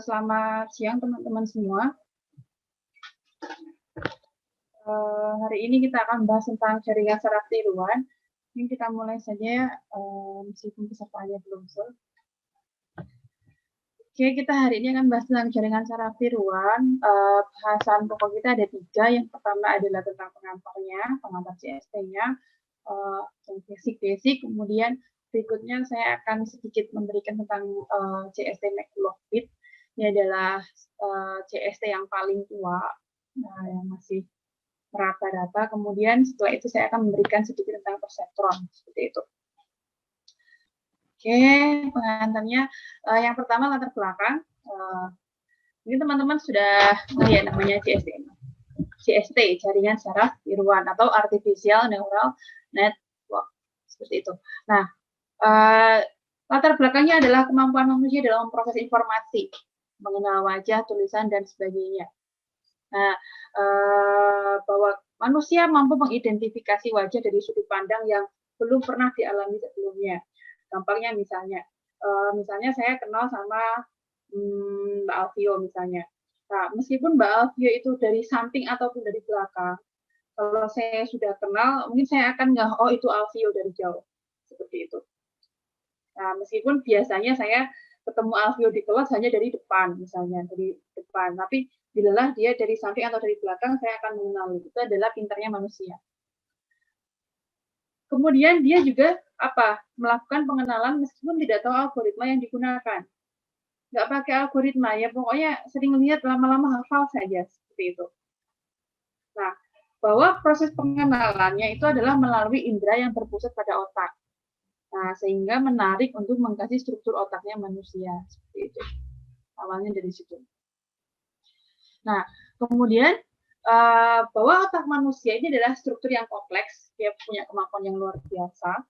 Selamat siang teman-teman semua. Hari ini kita akan bahas tentang jaringan saraf tiruan. Ini kita mulai saja, meskipun pesertanya belum full. Oke, kita hari ini akan bahas tentang jaringan saraf tiruan. Bahasan pokok kita ada 3. Yang pertama adalah tentang pengantar CST-nya, yang basic. Kemudian berikutnya saya akan sedikit memberikan tentang CST McLaughlin. Ini adalah CST yang paling tua, yang masih meraba-raba. Kemudian setelah itu saya akan memberikan sedikit tentang perseptron, seperti itu. Oke, pengantarnya. Yang pertama latar belakang. Ini teman-teman sudah melihat namanya CST, jaringan saraf tiruan atau Artificial Neural Network, seperti itu. Nah, latar belakangnya adalah kemampuan manusia dalam memproses informasi, mengenal wajah, tulisan, dan sebagainya. Nah, bahwa manusia mampu mengidentifikasi wajah dari sudut pandang yang belum pernah dialami sebelumnya. Gampangnya misalnya saya kenal sama Mbak Alfio misalnya. Nah, meskipun Mbak Alfio itu dari samping ataupun dari belakang, kalau saya sudah kenal, mungkin saya akan nggak, oh itu Alfio dari jauh, seperti itu. Nah, meskipun biasanya saya ketemu Alfio di kelas hanya dari depan, misalnya dari depan, tapi bila dia dari samping atau dari belakang, saya akan mengenali. Itu adalah pintarnya manusia. Kemudian dia juga melakukan pengenalan meskipun tidak tahu algoritma yang digunakan. Nggak pakai algoritma, ya pokoknya sering lihat lama-lama hafal saja, seperti itu. Nah, bahwa proses pengenalannya itu adalah melalui indera yang berpusat pada otak. Nah, sehingga menarik untuk mengkaji struktur otaknya manusia, seperti itu. Awalnya dari situ. Nah, kemudian bahwa otak manusia ini adalah struktur yang kompleks, dia punya kemampuan yang luar biasa.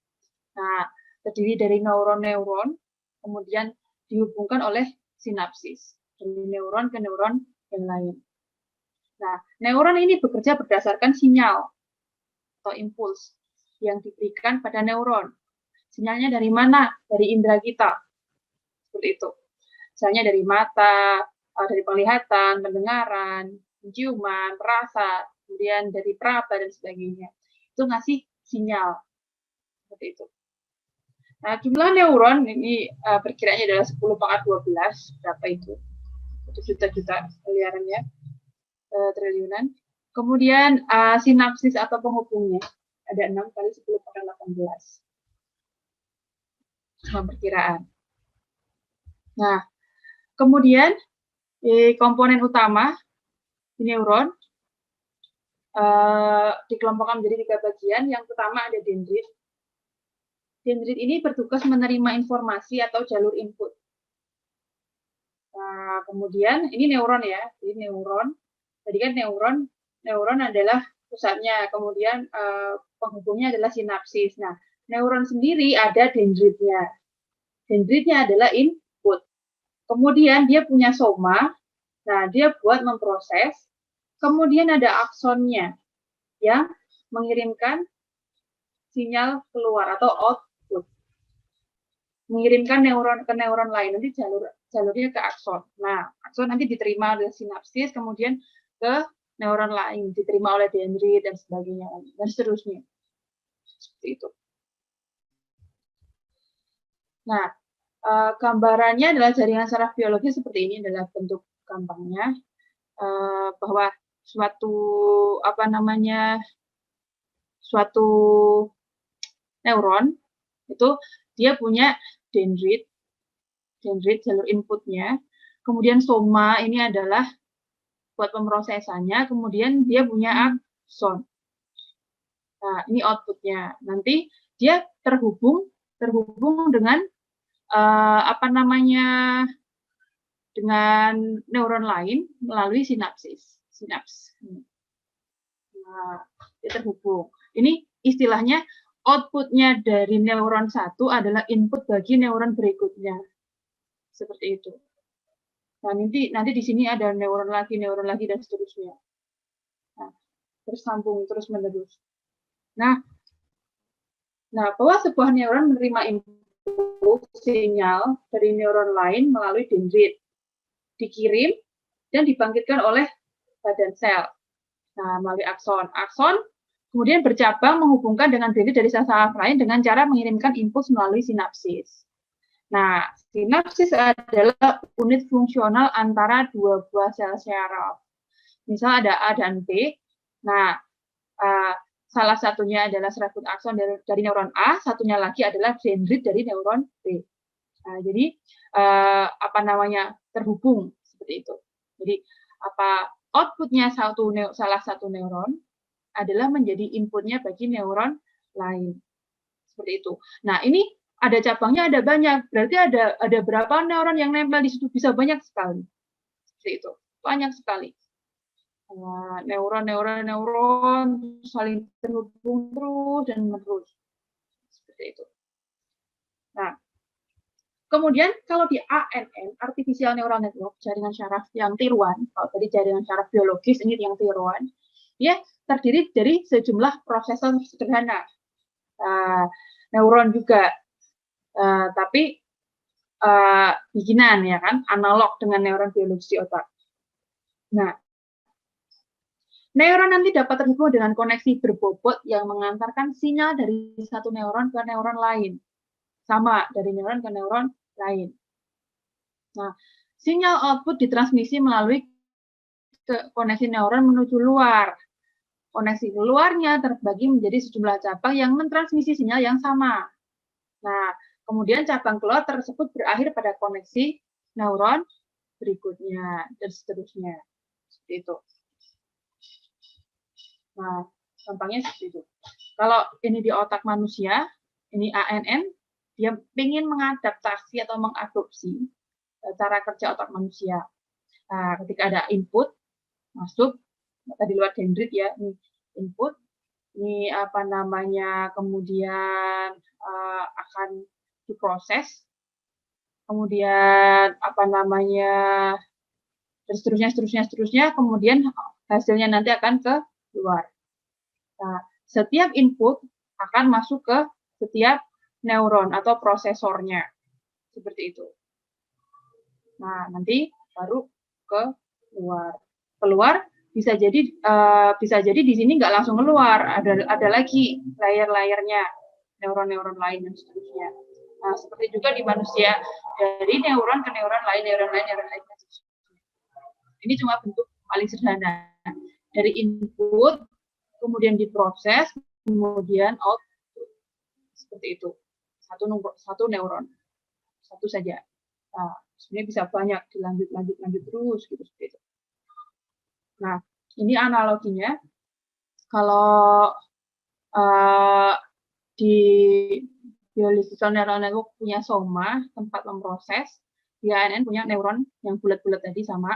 Nah, terdiri dari neuron-neuron, kemudian dihubungkan oleh sinapsis, dari neuron ke neuron yang lain. Nah, neuron ini bekerja berdasarkan sinyal atau impuls yang diberikan pada neuron. Sinyalnya dari mana? Dari indera kita. Seperti itu. Misalnya dari mata, dari penglihatan, pendengaran, penciuman, perasa, kemudian dari peraba dan sebagainya. Itu ngasih sinyal. Seperti itu. Nah, jumlah neuron ini perkiraannya adalah 10 pangkat 12. Berapa itu? Itu juta-juta miliarannya, triliunan. Kemudian sinapsis atau penghubungnya ada 6 kali 10 pangkat 18. Cuma perkiraan. Nah, kemudian komponen utama di neuron dikelompokkan menjadi 3 bagian. Yang pertama ada dendrit. Dendrit ini bertugas menerima informasi atau jalur input. Nah, kemudian ini neuron ya, ini neuron. Tadi kan neuron adalah pusatnya, kemudian penghubungnya adalah sinapsis. Nah, neuron sendiri ada dendritnya. Dendritnya adalah input. Kemudian dia punya soma. Nah, dia buat memproses. Kemudian ada aksonnya yang mengirimkan sinyal keluar atau output. Mengirimkan neuron ke neuron lain, nanti jalurnya ke akson. Nah, akson nanti diterima oleh sinapsis, kemudian ke neuron lain, diterima oleh dendrit dan sebagainya, dan seterusnya. Seperti itu. Nah, gambarannya adalah jaringan saraf biologi seperti ini, adalah bentuk gampangnya, bahwa suatu neuron itu dia punya dendrit jalur inputnya, kemudian soma ini adalah buat pemrosesannya, kemudian dia punya akson. Nah, ini outputnya. Nanti dia terhubung dengan dengan neuron lain melalui sinaps. Nah, dia terhubung. Ini istilahnya outputnya dari neuron satu adalah input bagi neuron berikutnya. Seperti itu. Nah, nanti di sini ada neuron lagi, dan seterusnya. Nah, tersambung terus-menerus. Nah, bahwa sebuah neuron menerima input sinyal dari neuron lain melalui dendrit. dikirim dan dibangkitkan oleh badan sel. Nah, melalui akson. Akson kemudian bercabang menghubungkan dengan dendrit dari sel-sel lain dengan cara mengirimkan impuls melalui sinapsis. Nah, sinapsis adalah unit fungsional antara dua buah sel syaraf. Misal ada A dan B. Nah, salah satunya adalah serabut akson dari neuron A, satunya lagi adalah dendrit dari neuron B. Nah, jadi terhubung seperti itu. Jadi outputnya salah satu neuron adalah menjadi inputnya bagi neuron lain. Seperti itu. Nah, ini ada cabangnya, ada banyak. Berarti ada berapa neuron yang nempel di situ? Bisa banyak sekali. Seperti itu. Banyak sekali. Neuron saling terhubung terus dan menerus. Seperti itu. Nah, kemudian kalau di ANN, Artificial Neural Network, jaringan syaraf yang tiruan, kalau tadi jaringan syaraf biologis, ini yang tiruan, dia terdiri dari sejumlah prosesor sederhana. Neuron juga, tapi bikinan ya kan, analog dengan neuron biologis di otak. Nah, neuron nanti dapat terhubung dengan koneksi berbobot yang mengantarkan sinyal dari satu neuron ke neuron lain. Sama, dari neuron ke neuron lain. Nah, sinyal output ditransmisi melalui koneksi neuron menuju luar. Koneksi luarnya terbagi menjadi sejumlah cabang yang mentransmisi sinyal yang sama. Nah, kemudian cabang keluar tersebut berakhir pada koneksi neuron berikutnya, dan seterusnya. Seperti itu. Nah, gampangnya seperti itu. Kalau ini di otak manusia, ini ANN, dia ingin mengadaptasi atau mengadopsi cara kerja otak manusia. Nah, ketika ada input, masuk, tadi lewat dendrit ya, ini input, ini kemudian akan diproses, kemudian dan seterusnya, kemudian hasilnya nanti akan ke luar. Nah, setiap input akan masuk ke setiap neuron atau prosesornya. Seperti itu. Nah, nanti baru ke luar. Keluar bisa jadi di sini nggak langsung keluar. Ada lagi layer-layernya, neuron-neuron lain dan seterusnya. Nah, seperti juga di manusia, dari neuron ke neuron lain. Ini cuma bentuk paling sederhana. Dari input, kemudian diproses, kemudian output. Seperti itu. Satu neuron. Satu saja. Nah, sebenarnya bisa banyak, dilanjut terus, gitu, seperti itu. Nah, ini analoginya. Kalau di biological neural network punya soma, tempat memproses, di ANN punya neuron yang bulat-bulat tadi sama.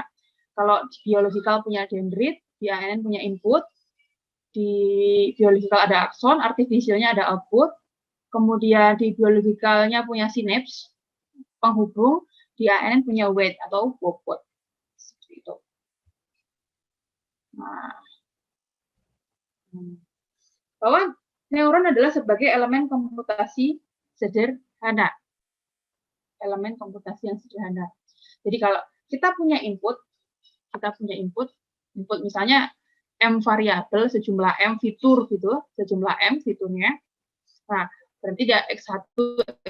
Kalau di biological punya dendrit, di ANN punya input, di biological ada akson, artificialnya ada output, kemudian di biologicalnya punya sinaps, penghubung, di ANN punya weight atau bobot. Seperti itu. Nah, bahwa neuron adalah sebagai elemen komputasi sederhana. Elemen komputasi yang sederhana. Jadi kalau kita punya input misalnya M variabel, sejumlah M fitur gitu, sejumlah M fiturnya. Nah, berarti dia X1,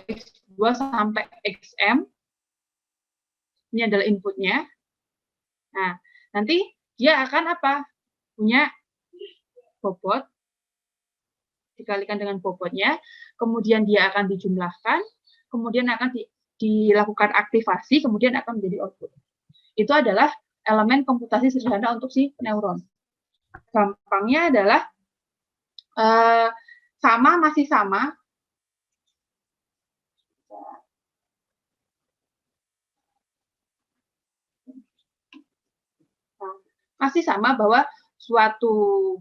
X2 sampai XM. Ini adalah inputnya. Nah, nanti dia akan punya bobot, dikalikan dengan bobotnya, kemudian dia akan dijumlahkan, kemudian akan dilakukan aktivasi, kemudian akan menjadi output. Itu adalah elemen komputasi sederhana untuk si neuron. Gampangnya adalah masih sama. Masih sama bahwa suatu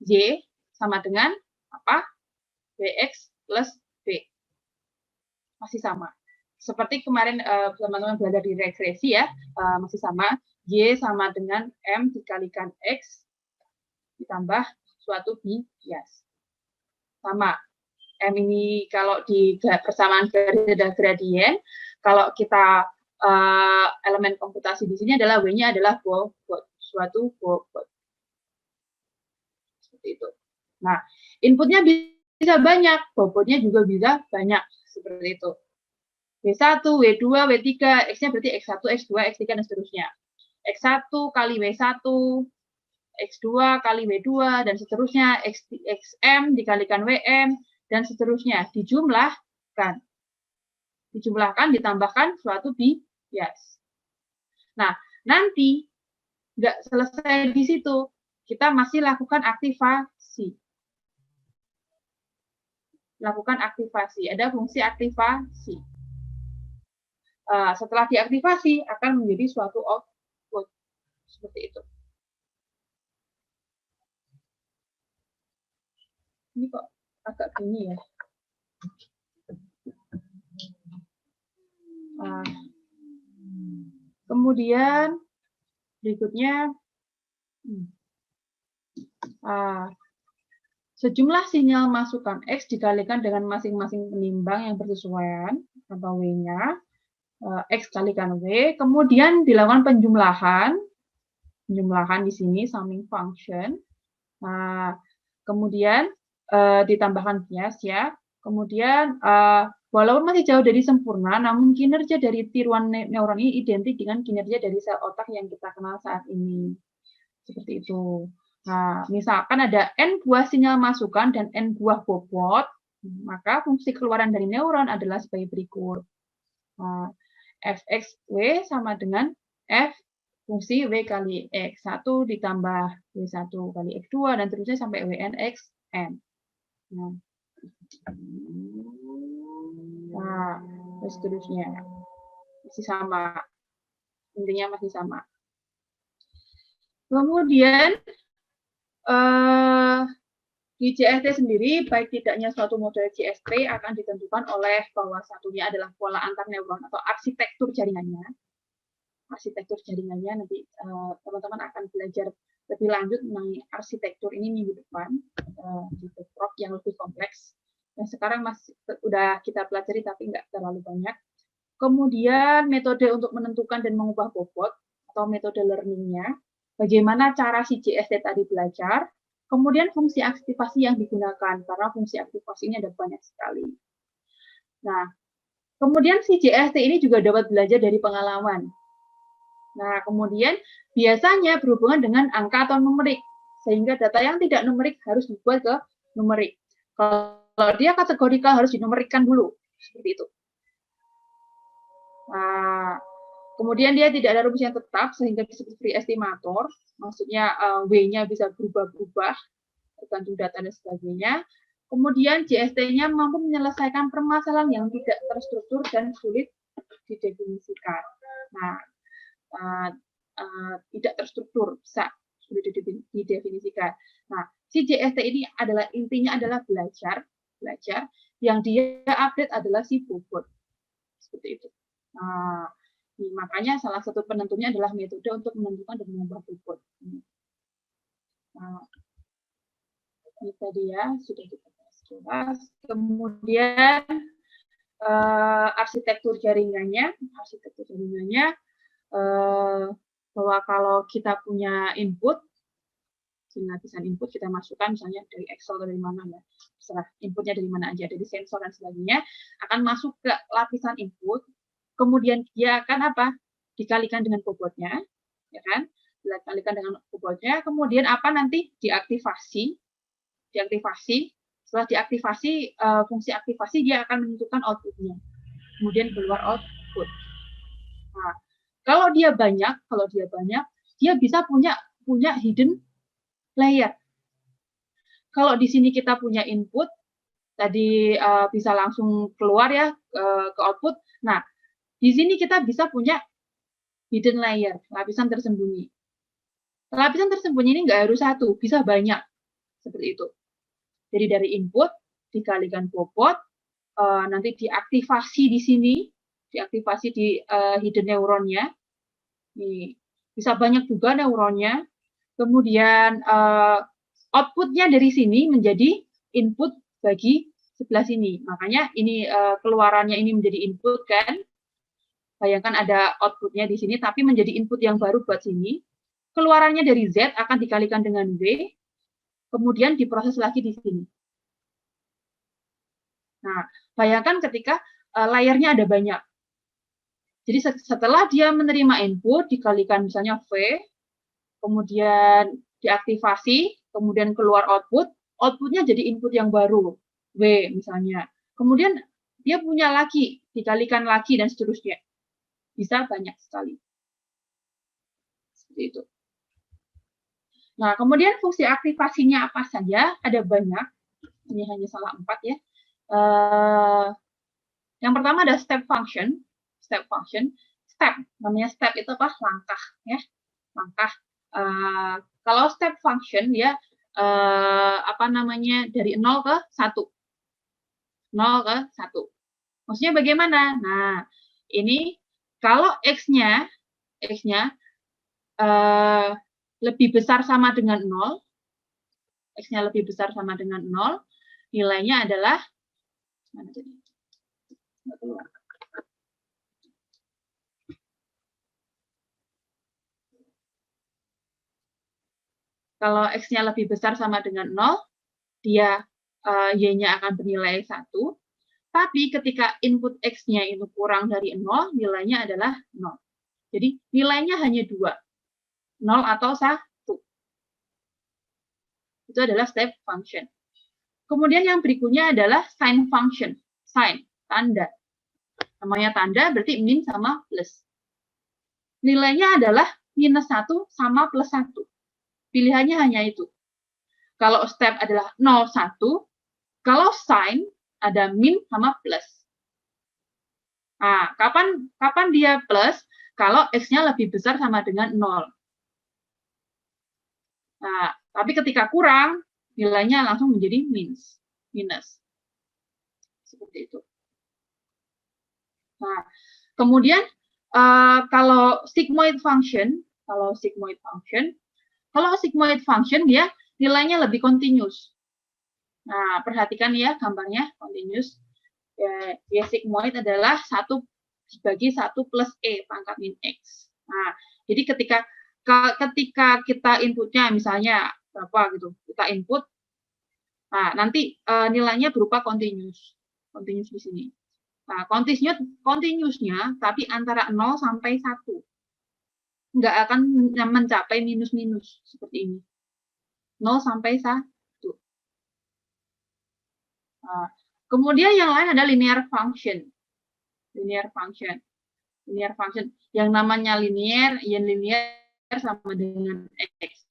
Y sama dengan BX plus B. Masih sama. Seperti kemarin teman-teman belajar di regresi ya, masih sama. Y sama dengan M dikalikan X ditambah suatu bias. Sama. M ini kalau di persamaan garis ada gradien, kalau kita elemen komputasi di sini adalah W-nya adalah bobot, suatu bobot. Seperti itu. Nah, inputnya bisa banyak, bobotnya juga bisa banyak, seperti itu. W1, W2, W3, X-nya berarti X1, X2, X3, dan seterusnya. X1 kali W1, X2 kali W2, dan seterusnya, XM dikalikan WM, dan seterusnya. Dijumlahkan. Dijumlahkan, ditambahkan suatu bias. Nah, nanti nggak selesai di situ. Kita masih lakukan aktivasi. Lakukan aktivasi. Ada fungsi aktivasi. Setelah diaktifasi, akan menjadi suatu output. Seperti itu. Ini kok agak gini ya. Kemudian berikutnya sejumlah sinyal masukan X dikalikan dengan masing-masing penimbang yang bersesuaian atau W-nya, X kalikan W, kemudian dilakukan penjumlahan di sini summing function, kemudian ditambahkan bias ya, kemudian walaupun masih jauh dari sempurna, namun kinerja dari tiruan neuron ini identik dengan kinerja dari sel otak yang kita kenal saat ini. Seperti itu. Nah, misalkan ada N buah sinyal masukan dan N buah bobot, maka fungsi keluaran dari neuron adalah sebagai berikut. Fxw sama dengan F fungsi W kali X1 ditambah W1 kali X2, dan terusnya sampai Wn Xn. Nah, terus seterusnya. Masih sama. Intinya masih sama. Kemudian, di CST sendiri, baik tidaknya suatu model CST akan ditentukan oleh bahwa satunya adalah pola antar neuron atau arsitektur jaringannya. Arsitektur jaringannya nanti teman-teman akan belajar lebih lanjut mengenai arsitektur ini minggu depan di prop yang lebih kompleks. Yang sekarang masih udah kita pelajari tapi nggak terlalu banyak. Kemudian metode untuk menentukan dan mengubah bobot atau metode learning-nya. Bagaimana cara si CST tadi belajar. Kemudian fungsi aktivasi yang digunakan, karena fungsi aktivasi ini ada banyak sekali. Nah, kemudian si CST ini juga dapat belajar dari pengalaman. Nah, kemudian biasanya berhubungan dengan angka atau numerik, sehingga data yang tidak numerik harus dibuat ke numerik. Kalau dia kategorikal harus dinumerikkan dulu, seperti itu. Nah, kemudian dia tidak ada rumus yang tetap, sehingga disebut free estimator, maksudnya W-nya bisa berubah-ubah, tergantung data dan sebagainya. Kemudian JST-nya mampu menyelesaikan permasalahan yang tidak terstruktur dan sulit didefinisikan. Nah, tidak terstruktur, bisa sulit didefinisikan. Nah, si JST ini intinya adalah belajar, yang dia update adalah si bobot. Seperti itu. Nah, makanya salah satu penentunya adalah metode untuk menentukan dan mengubah bobot. Nah, ini tadi ya, sudah kita bahas. Kemudian arsitektur jaringannya bahwa kalau kita punya input, lapisan input kita masukkan misalnya dari Excel atau dari mana ya, terserah inputnya dari mana aja, dari sensor dan sebagainya, akan masuk ke lapisan input, kemudian dia akan apa? Dikalikan dengan bobotnya, ya kan? Dikalikan dengan bobotnya, kemudian apa nanti? Diaktifasi. Setelah diaktifasi, fungsi aktivasi dia akan menentukan outputnya, kemudian keluar output. Nah, kalau dia banyak, dia bisa punya hidden layer. Kalau di sini kita punya input, tadi bisa langsung keluar ya ke output. Nah, di sini kita bisa punya hidden layer, lapisan tersembunyi. Lapisan tersembunyi ini nggak harus satu, bisa banyak. Seperti itu. Jadi dari input dikalikan bobot, nanti diaktifasi di sini, diaktifasi di hidden neuronnya. Nih, bisa banyak juga neuronnya. Kemudian outputnya dari sini menjadi input bagi sebelah sini. Makanya ini keluarannya ini menjadi input kan. Bayangkan ada outputnya di sini, tapi menjadi input yang baru buat sini. Keluarannya dari Z akan dikalikan dengan W, kemudian diproses lagi di sini. Nah, bayangkan ketika layernya ada banyak. Jadi setelah dia menerima input, dikalikan misalnya V, kemudian diaktifasi, kemudian keluar output, outputnya jadi input yang baru, W misalnya. Kemudian dia punya lagi, dikalikan lagi, dan seterusnya. Bisa banyak sekali. Seperti itu. Nah, kemudian fungsi aktivasinya apa saja? Ada banyak. Ini hanya salah 4 ya. Yang pertama ada step function. Step function. Step, namanya step itu apa? Langkah, ya. Langkah. Kalau step function ya apa namanya dari 0 ke 1. 0 ke 1. Maksudnya bagaimana? Nah, ini kalau x-nya lebih besar sama dengan 0, x-nya lebih besar sama dengan 0, nilainya adalah mana tadi? Kalau x-nya lebih besar sama dengan 0, dia y-nya akan bernilai 1. Tapi ketika input x-nya itu kurang dari 0, nilainya adalah 0. Jadi nilainya hanya 2. 0 atau 1. Itu adalah step function. Kemudian yang berikutnya adalah sign function. Sign, tanda. Namanya tanda berarti min sama plus. Nilainya adalah minus 1 sama plus 1. Pilihannya hanya itu. Kalau step adalah 0, 1. Kalau sign ada min sama plus. Nah, kapan dia plus? Kalau x-nya lebih besar sama dengan 0. Nah, tapi ketika kurang, nilainya langsung menjadi minus. Seperti itu. Nah, kemudian kalau sigmoid function dia nilainya lebih continuous. Nah, perhatikan ya gambarnya continuous. Ya sigmoid adalah 1 dibagi 1 plus E pangkat min X. Nah, jadi ketika kita inputnya misalnya berapa gitu, kita input, nah nanti nilainya berupa continuous di sini. Nah, continuousnya tapi antara 0 sampai 1. Nggak akan mencapai minus-minus seperti ini. 0 sampai 1. Nah, kemudian yang lain ada linear function. Yang namanya linear sama dengan X.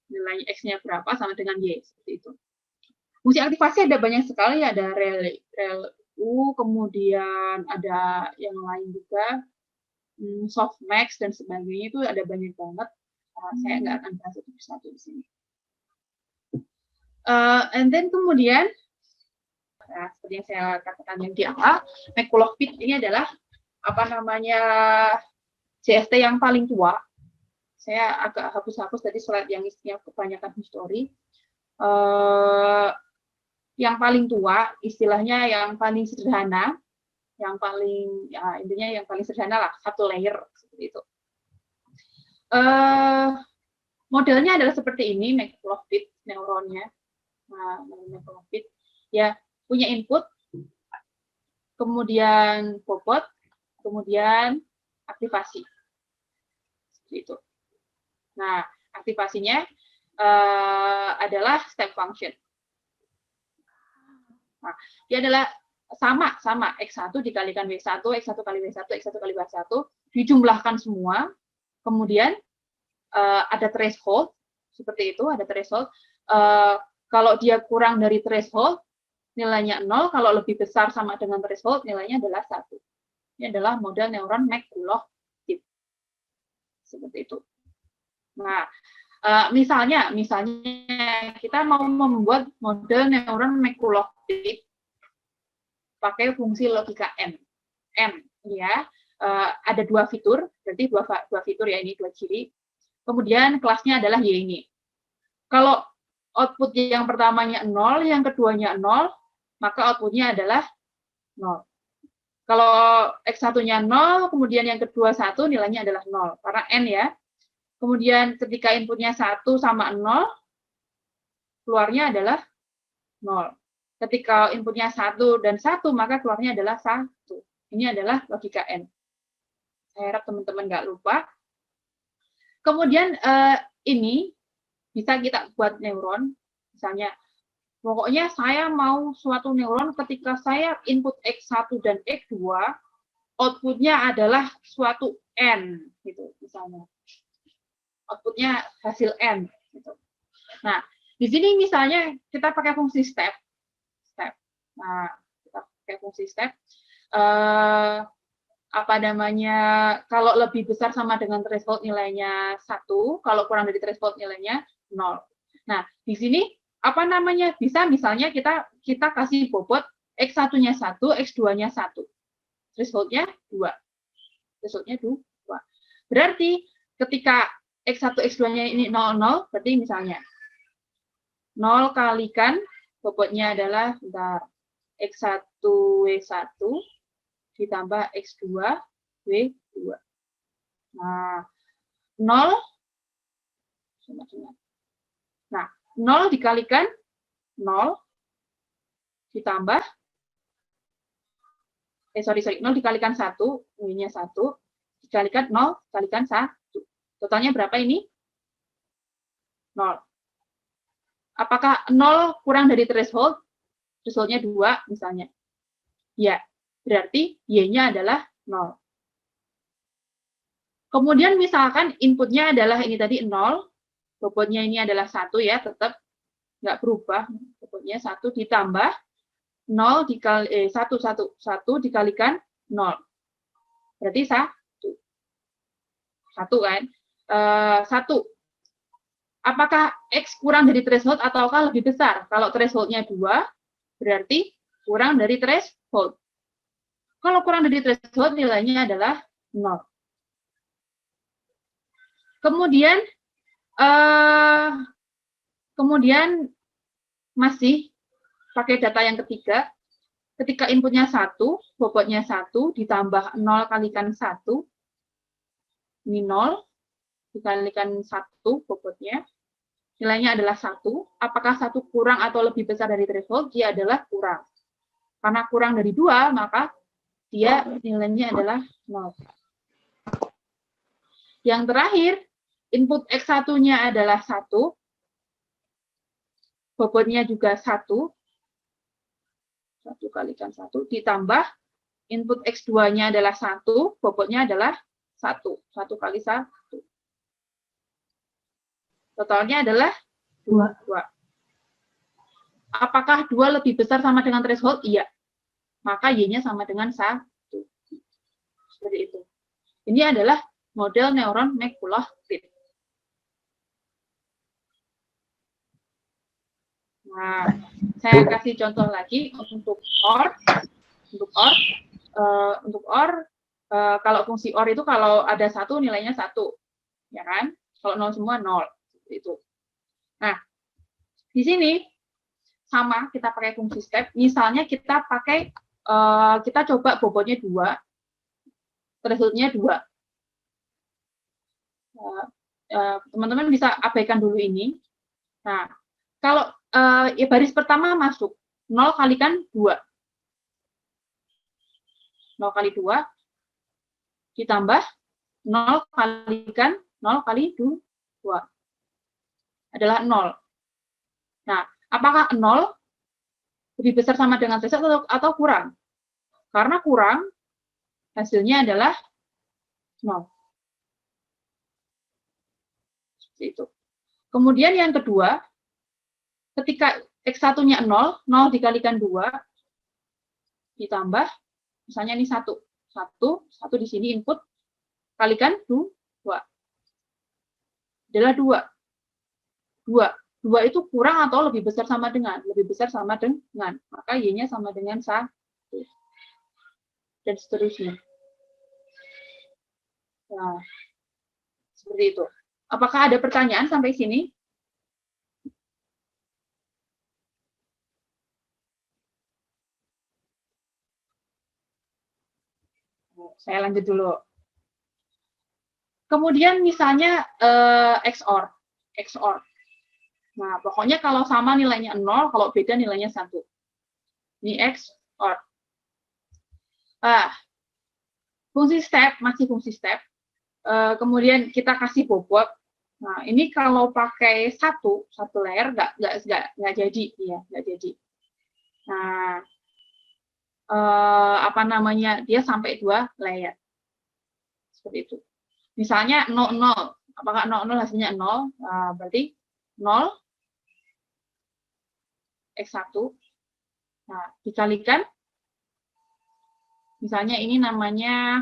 Nilai X-nya berapa sama dengan Y. Seperti itu. Fungsi aktivasi ada banyak sekali. Ada rel U, kemudian ada yang lain juga. Softmax, dan sebagainya itu ada banyak banget. Saya nggak akan bahas satu persatu di sini. And then kemudian, nah, seperti yang saya katakan yang di awal, McCulloch-Pitt ini adalah apa namanya CST yang paling tua. Saya agak hapus-hapus tadi slide yang isinya kebanyakan history. Yang paling tua, istilahnya yang paling sederhana, yang paling ya, intinya yang paling sederhana lah, 1 layer seperti itu. Modelnya adalah seperti ini, McCulloch-Pitt neuronnya. Nah, McCulloch-Pitt ya punya input, kemudian bobot, kemudian aktivasi. Seperti itu. Nah, aktivasinya adalah step function. Nah, dia adalah sama X1 dikalikan W1, X1 kali W1, X1 kali W1, dijumlahkan semua, kemudian ada threshold, seperti itu, ada threshold. Kalau dia kurang dari threshold, nilainya 0, kalau lebih besar sama dengan threshold, nilainya adalah 1. Ini adalah model neuron McCulloch-Pitt. Seperti itu. Nah, misalnya kita mau membuat model neuron McCulloch-Pitt pakai fungsi logika M ya, ada 2 fitur, berarti dua fitur ya, ini 2 ciri. Kemudian kelasnya adalah Y ini. Kalau output yang pertamanya 0, yang keduanya 0, maka outputnya adalah 0. Kalau X1-nya 0, kemudian yang kedua 1, nilainya adalah 0. Karena N ya. Kemudian ketika inputnya 1 sama 0, keluarnya adalah 0. Ketika inputnya 1 dan 1, maka keluarnya adalah 1. Ini adalah logika N. Saya harap teman-teman nggak lupa. Kemudian ini bisa kita buat neuron. Misalnya, pokoknya saya mau suatu neuron ketika saya input X1 dan X2, outputnya adalah suatu N, gitu misalnya. Outputnya hasil N. Gitu. Nah, di sini misalnya kita pakai fungsi step. Nah, kita pakai fungsi step. Apa namanya? Kalau lebih besar sama dengan threshold nilainya 1, kalau kurang dari threshold nilainya 0. Nah, di sini apa namanya? Bisa misalnya kita kasih bobot X1-nya 1, X2-nya 1. Threshold-nya 2. Threshold-nya 2. Berarti ketika X1, X2-nya ini 0, 0, berarti misalnya 0 kalikan bobotnya adalah X1 W1 ditambah X2 W2. Nah, 0 nah, 0 dikalikan 0 ditambah 0 dikalikan 1, W-nya 1 dikalikan 0 dikalikan 1. Totalnya berapa ini? 0. Apakah 0 kurang dari threshold? Threshold-nya 2 misalnya. Ya, berarti Y-nya adalah 0. Kemudian misalkan inputnya adalah ini tadi 0, bobotnya ini adalah 1 ya, tetap nggak berubah. Bobotnya 1 ditambah 0 dikali 1 dikalikan 0. Berarti 1. 1 kan? 1. Apakah X kurang dari threshold ataukah lebih besar? Kalau threshold-nya 2, berarti kurang dari threshold. Kalau kurang dari threshold, nilainya adalah 0. Kemudian masih pakai data yang ketiga, ketika inputnya 1, bobotnya 1, ditambah 0 kalikan 1, ini 0, dikalikan 1 bobotnya, nilainya adalah 1. Apakah 1 kurang atau lebih besar dari threshold? Dia adalah kurang. Karena kurang dari 2, maka dia nilainya adalah 0. Yang terakhir, input X1-nya adalah 1, bobotnya juga 1 kalikan 1, ditambah input X2-nya adalah 1, bobotnya adalah 1 kali 1. Totalnya adalah 2. Apakah 2 lebih besar sama dengan threshold? Iya. Maka Y-nya sama dengan 1. Seperti itu. Ini adalah model neuron McCulloch-Reed. Nah, saya kasih contoh lagi untuk OR. Untuk OR, kalau fungsi OR itu kalau ada 1 nilainya 1, ya kan? Kalau 0 semua 0. Itu. Nah, di sini sama kita pakai fungsi step. Misalnya kita pakai kita coba bobotnya 2, threshold-nya 2. Teman-teman bisa abaikan dulu ini. Nah, kalau ya baris pertama masuk 0 kalikan 2. 0 kali 2 ditambah 0 kalikan 0 kali 2 adalah 0. Nah, apakah 0 lebih besar sama dengan threshold atau kurang? Karena kurang, hasilnya adalah 0. Seperti itu. Kemudian yang kedua, ketika X1-nya 0, 0 dikalikan 2, ditambah, misalnya ini 1 di sini input, kalikan 2, adalah 2. 2 itu kurang atau lebih besar sama dengan? Lebih besar sama dengan. Maka Y-nya sama dengan 1. Dan seterusnya. Nah, seperti itu. Apakah ada pertanyaan sampai sini? Saya lanjut dulu. Kemudian misalnya XOR. XOR. Nah, pokoknya kalau sama nilainya 0, kalau beda nilainya 1. Ini XOR. Fungsi step, masih fungsi step. Kemudian kita kasih bobot. Nah, ini kalau pakai satu layer nggak jadi, ya, nggak jadi. Nah, apa namanya, dia sampai 2 layer. Seperti itu. Misalnya 0, 0. Apakah 0, 0 hasilnya 0? Nah, berarti 0 X1. Nah, dikalikan. Misalnya ini namanya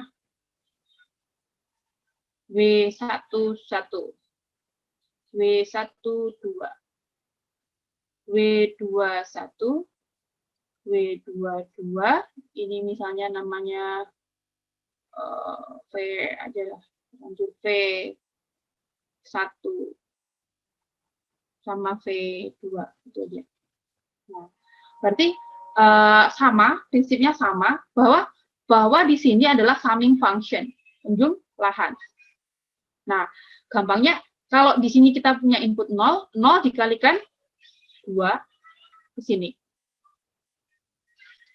W11, W12, W21, W22, ini misalnya namanya V aja lah, lanjut V1 sama V2, itu aja. Nah, berarti sama, prinsipnya sama, bahwa di sini adalah summing function, penjumlahan. Nah, gampangnya kalau di sini kita punya input 0, 0 dikalikan 2 ke sini.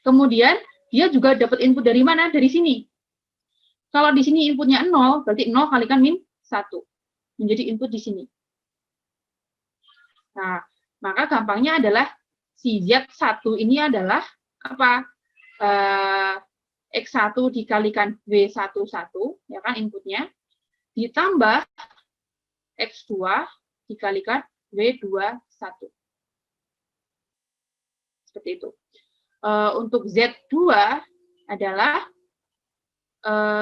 Kemudian dia juga dapat input dari mana? Dari sini. Kalau di sini inputnya 0, berarti 0 kalikan min 1. Menjadi input di sini. Nah, maka gampangnya adalah si Z1 ini adalah apa? X1 dikalikan W11, ya kan inputnya, ditambah X2 dikalikan W21. Seperti itu. Untuk Z2 adalah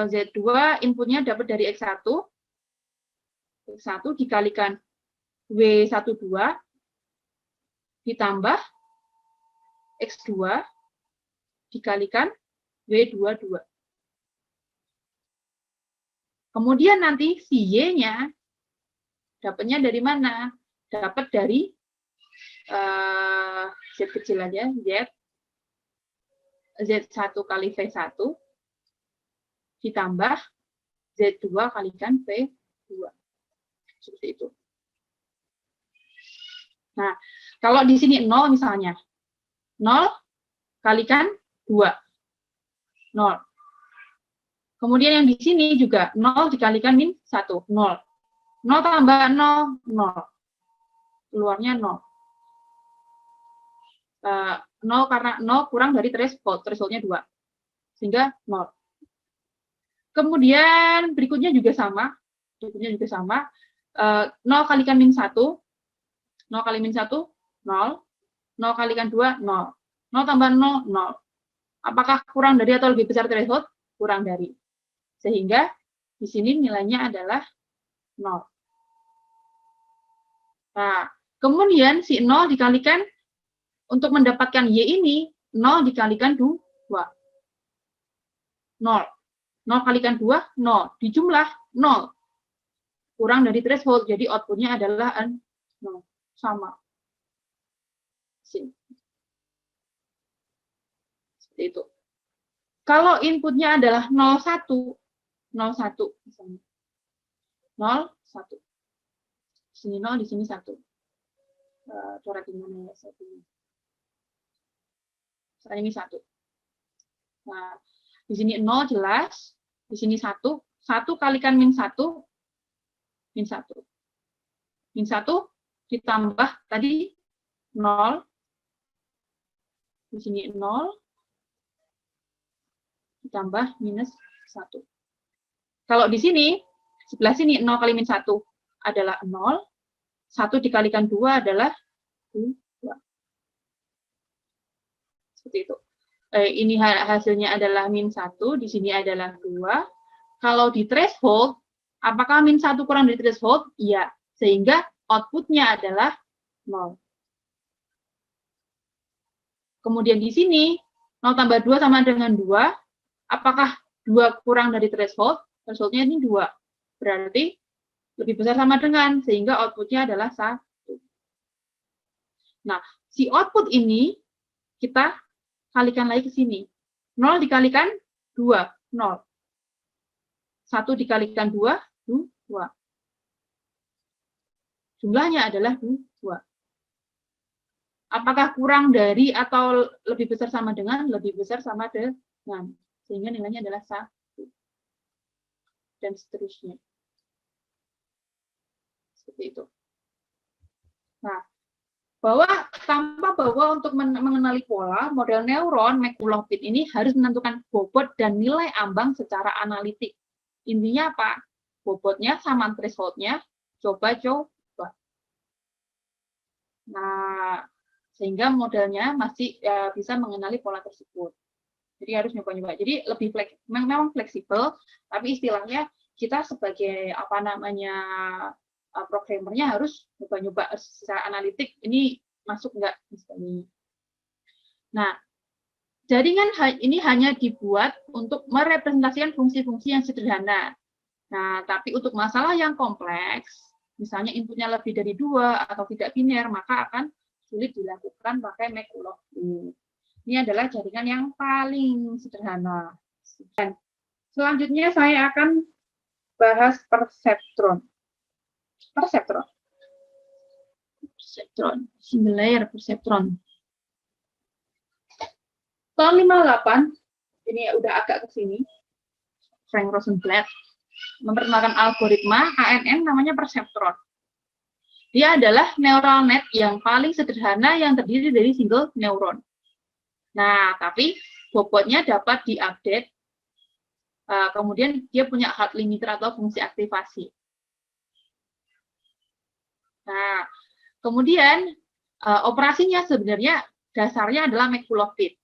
Z2 inputnya dapat dari X1. X1 dikalikan W12 ditambah X2 dikalikan W22. Kemudian nanti si Y-nya dapatnya dari mana? Dapat dari Z kecil aja, Z1 kali V1 ditambah Z2 kalikan V2. Seperti itu. Nah, kalau di sini 0 misalnya, 0 kalikan 2. 0. Kemudian yang di sini juga 0 dikalikan min 1. 0. 0 tambah 0, 0. Keluarnya 0. 0 karena 0 kurang dari threshold. Thresholdnya 2. Sehingga 0. Kemudian berikutnya juga sama. 0 kalikan min 1. 0 kali min 1, 0. 0 kalikan 2, 0. 0 tambah 0, 0. Apakah kurang dari atau lebih besar threshold? Kurang dari. Sehingga di sini nilainya adalah 0. Nah, kemudian si 0 dikalikan, untuk mendapatkan Y ini, 0 dikalikan 2. 0. 0 kalikan 2, 0. Dijumlah 0. Kurang dari threshold, jadi outputnya adalah 0. Sama. Sini. Seperti itu. Kalau inputnya adalah 01, 01 misalnya. 0, 1. Di sini 0, di sini 1. Coret di mana ya? Misalnya ini 1. Nah, di sini 0 jelas, di sini 1. 1 kalikan min 1, min 1. Min 1 ditambah tadi 0. Di sini 0. Ditambah minus 1. Kalau di sini, sebelah sini 0 kali min 1 adalah 0. 1 dikalikan 2 adalah 2. Seperti itu. Ini hasilnya adalah min 1, di sini adalah 2. Kalau di threshold, apakah min 1 kurang dari threshold? Iya. Sehingga outputnya adalah 0. Kemudian di sini, 0 tambah 2 sama dengan 2. Apakah 2 kurang dari threshold? Thresholdnya ini 2. Berarti lebih besar sama dengan, sehingga outputnya adalah 1. Nah, si output ini kita kalikan lagi ke sini. 0 dikalikan 2, 0. 1 dikalikan 2, 2. Jumlahnya adalah 2. Apakah kurang dari atau lebih besar sama dengan? Lebih besar sama dengan. Sehingga nilainya adalah 1. Dan seterusnya. Seperti itu. Nah, tanpa bahwa untuk mengenali pola, model neuron McCulloch-Pitt ini harus menentukan bobot dan nilai ambang secara analitik. Intinya apa? Bobotnya sama threshold-nya, coba-coba. Nah, sehingga modelnya masih bisa mengenali pola tersebut. Jadi harus nyoba-nyoba. Jadi lebih memang fleksibel, tapi istilahnya kita sebagai programmernya harus nyoba-nyoba secara analitik ini masuk nggak misalnya. Nah, jaringan ini hanya dibuat untuk merepresentasikan fungsi-fungsi yang sederhana. Nah, tapi untuk masalah yang kompleks, misalnya inputnya lebih dari 2 atau tidak biner, maka akan sulit dilakukan pakai McCulloch-Pitt. Ini adalah jaringan yang paling sederhana. Dan selanjutnya saya akan bahas perseptron. Perseptron, single layer perseptron. Tahun 58, ini udah agak ke sini, Frank Rosenblatt memperkenalkan algoritma ANN namanya perseptron. Dia adalah neural net yang paling sederhana yang terdiri dari single neuron. Nah, tapi bobotnya dapat diupdate. Kemudian dia punya hard limiter atau fungsi aktivasi. Nah, kemudian operasinya sebenarnya dasarnya adalah McCulloch-Pitt.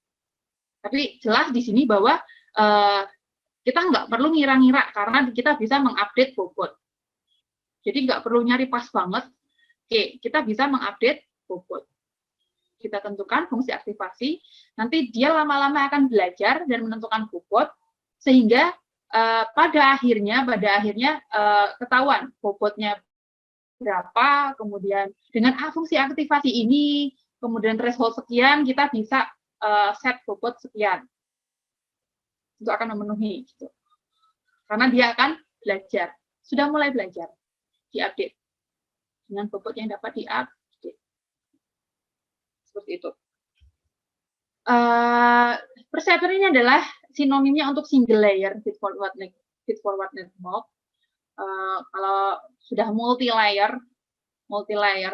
Tapi jelas di sini bahwa kita nggak perlu ngira-ngira karena kita bisa mengupdate bobot. Jadi nggak perlu nyari pas banget. Oke, kita bisa mengupdate bobot. Kita tentukan fungsi aktivasi, nanti dia lama-lama akan belajar dan menentukan bobot, sehingga pada akhirnya ketahuan bobotnya berapa, kemudian dengan fungsi aktivasi ini, kemudian threshold sekian, kita bisa set bobot sekian. Itu akan memenuhi. Gitu. Karena dia akan belajar. Sudah mulai belajar. Diupdate. Dengan bobot yang dapat diupdate. Seperti itu. Perseptron ini adalah sinonimnya untuk single layer feedforward network. Kalau sudah multi layer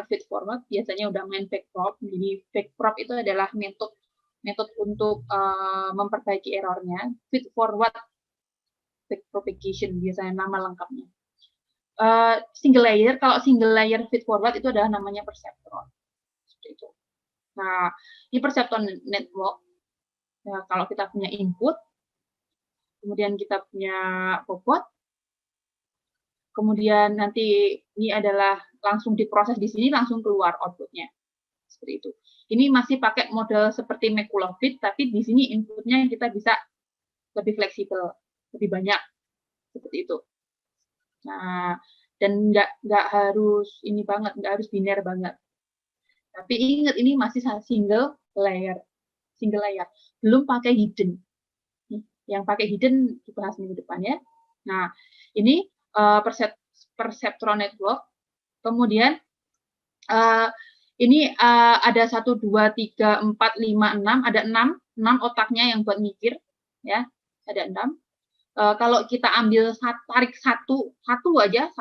feedforward biasanya udah main backprop. Jadi backprop itu adalah metode untuk memperbaiki errornya. Feedforward backpropagation biasanya nama lengkapnya. Kalau single layer feedforward itu adalah namanya perseptron. Seperti itu. Nah, di perseptron network, ya, kalau kita punya input, kemudian kita punya bobot, kemudian nanti ini adalah langsung diproses di sini, langsung keluar outputnya. Seperti itu. Ini masih pakai model seperti McCulloch-Pitt, tapi di sini inputnya kita bisa lebih fleksibel, lebih banyak. Seperti itu. Nah, dan nggak harus ini banget, nggak harus biner banget. Tapi ingat, ini masih single layer. Belum pakai hidden. Yang pakai hidden dibahas minggu depan ya. Nah, ini perseptron network. Kemudian ini ada 1, 2, 3, 4, 5, 6. Ada 6 otaknya yang buat mikir. Ya, ada 6. Kalau kita ambil tarik satu aja,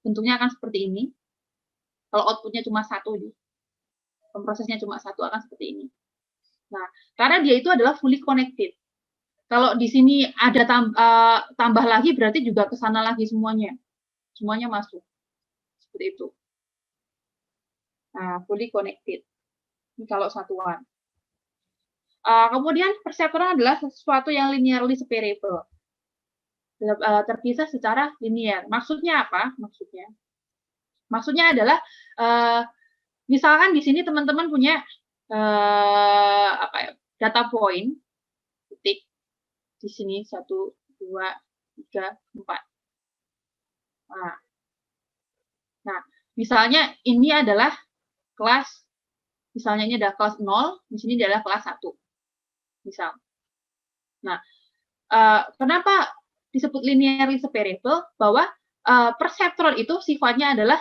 bentuknya akan seperti ini. Kalau outputnya cuma 1, prosesnya cuma 1 akan seperti ini. Nah, karena dia itu adalah fully connected. Kalau di sini ada tambah lagi, berarti juga ke sana lagi semuanya. Semuanya masuk. Seperti itu. Nah, fully connected. Ini kalau satuan. Kemudian perseptron adalah sesuatu yang linearly separable. Terpisah secara linear. Maksudnya apa? Maksudnya adalah misalkan di sini teman-teman punya data point, titik di sini 1, 2, 3, 4. Nah, misalnya ini adalah kelas, misalnya ini adalah kelas 0, di sini adalah kelas 1. Misal. Nah, kenapa disebut linearly separable bahwa perseptron itu sifatnya adalah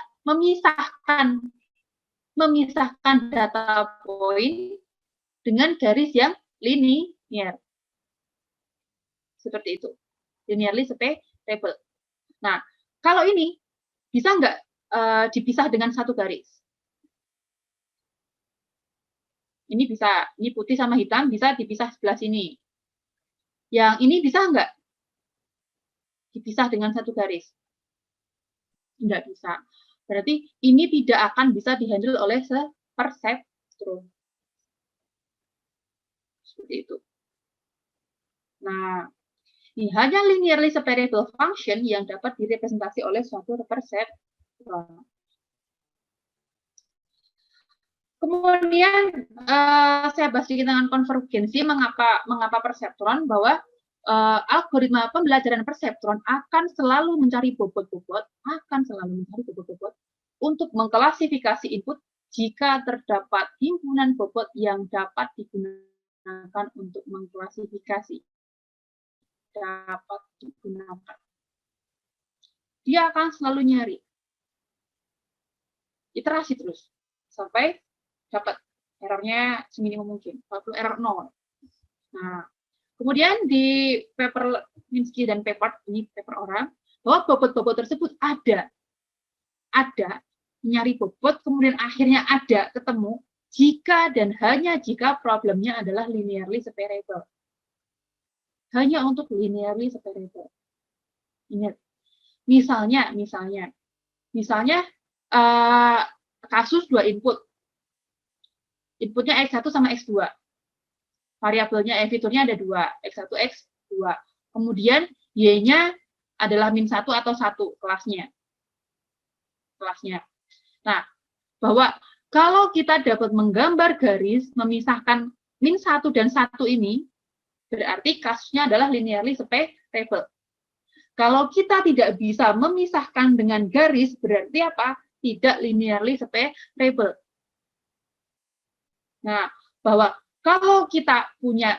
memisahkan data point dengan garis yang linear. Seperti itu. Linearly separable. Nah, kalau ini bisa nggak dipisah dengan satu garis? Ini bisa, ini putih sama hitam bisa dipisah sebelah sini. Yang ini bisa nggak dipisah dengan satu garis? Nggak bisa. Berarti ini tidak akan bisa dihandle oleh perseptron. Seperti itu. Nah, ini hanya linearly separable function yang dapat direpresentasi oleh suatu perseptron. Kemudian saya bahas sedikit dengan konvergensi, mengapa perseptron, bahwa algoritma pembelajaran perseptron akan selalu mencari bobot-bobot, untuk mengklasifikasi input jika terdapat himpunan bobot yang dapat digunakan untuk mengklasifikasi. Dia akan selalu nyari. Iterasi terus sampai dapat errornya seminimum mungkin, kalau error 0. Nah, kemudian di paper Minsky dan paper orang, bahwa bobot-bobot tersebut ada nyari bobot, kemudian akhirnya ada ketemu jika dan hanya jika problemnya adalah linearly separable. Hanya untuk linearly separable. Ingat, misalnya kasus 2 input. Inputnya X1 sama X2. Variabelnya fiturnya ada 2, X1, X2. Kemudian Y-nya adalah -1 atau 1 kelasnya. Nah, bahwa kalau kita dapat menggambar garis memisahkan -1 dan 1 ini, berarti kasusnya adalah linearly separable. Kalau kita tidak bisa memisahkan dengan garis, berarti apa? Tidak linearly separable. Nah, bahwa kalau kita punya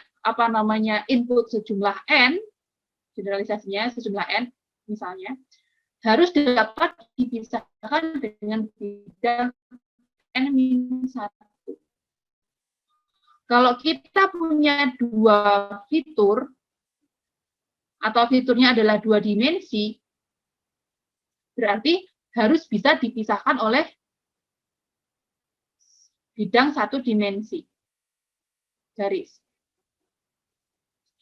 input sejumlah n, generalisasinya sejumlah n misalnya, harus dapat dipisahkan dengan bidang n-1. Kalau kita punya 2 fitur, atau fiturnya adalah 2 dimensi, berarti harus bisa dipisahkan oleh bidang 1 dimensi garis.